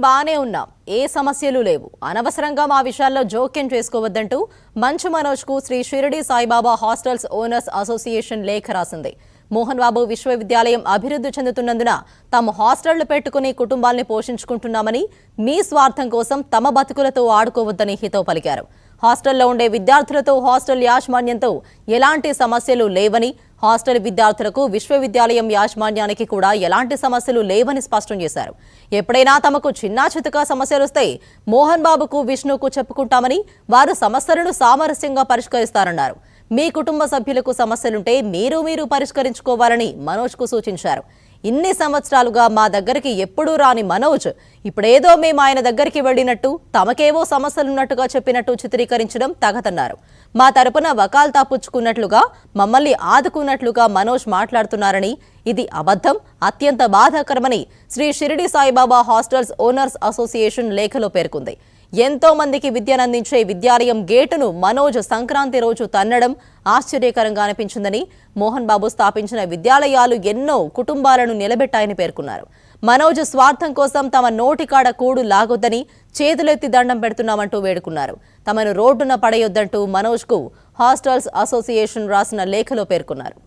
బానే ఉన్నాం, ఏ సమస్యలు లేవు, అనవసరంగా మా విషయాల్లో జోక్యం చేసుకోవద్దంటూ మంచు మనోజ్కు Shri Shirdi Saibaba hostels owners association లేఖ రాసింది. మోహన్ బాబు విశ్వవిద్యాలయం అభివృద్ధి చెందుతున్నందున తాము హాస్టళ్లు పెట్టుకుని కుటుంబాల్ని పోషించుకుంటున్నామని, మీ స్వార్థం కోసం తమ బతుకులతో ఆడుకోవద్దని హితవు పలికారు. హాస్టల్లో ఉండే విద్యార్థులతో హాస్టల్ యాజమాన్యంతో ఎలాంటి సమస్యలు లేవని, హాస్టల్ విద్యార్థులకు విశ్వవిద్యాలయం యాజమాన్యానికి కూడా ఎలాంటి సమస్యలు లేవని స్పష్టం చేశారు. ఎప్పుడైనా తమకు చిన్నా చితకా సమస్యలొస్తే మోహన్ బాబుకు, విష్ణుకు చెప్పుకుంటామని, వారు సమస్యలను సామరస్యంగా పరిష్కరిస్తారన్నారు. మీ కుటుంబ సభ్యులకు సమస్యలుంటే మీరు పరిష్కరించుకోవాలని మనోజ్కు సూచించారు. ఇన్ని సంవత్సరాలుగా మా దగ్గరికి ఎప్పుడూ రాని మనోజ్ ఇప్పుడేదో మేము ఆయన దగ్గరికి వెళ్లినట్టు, తమకేవో సమస్యలున్నట్టుగా చెప్పినట్టు చిత్రీకరించడం తగదన్నారు. మా తరపున వకాల్తా పుచ్చుకున్నట్లుగా, మమ్మల్ని ఆదుకున్నట్లుగా మనోజ్ మాట్లాడుతున్నారని, ఇది అబద్ధం, అత్యంత బాధాకరమని Shri Shirdi Saibaba hostels owners association లేఖలో పేర్కొంది. ఎంతో మందికి విద్యనందించే విద్యాలయం గేటును మనోజ్ సంక్రాంతి రోజు తన్నడం ఆశ్చర్యకరంగా అనిపించిందని, మోహన్ బాబు స్థాపించిన విద్యాలయాలు ఎన్నో కుటుంబాలను నిలబెట్టాయని పేర్కొన్నారు. మనోజ్ స్వార్థం కోసం తమ నోటికాడ కూడు లాగొద్దని చేతులెత్తి దండం పెడుతున్నామంటూ వేడుకున్నారు. తమను రోడ్డున పడేయొద్దంటూ మనోజ్కు హాస్టల్స్ అసోసియేషన్ రాసిన లేఖలో పేర్కొన్నారు.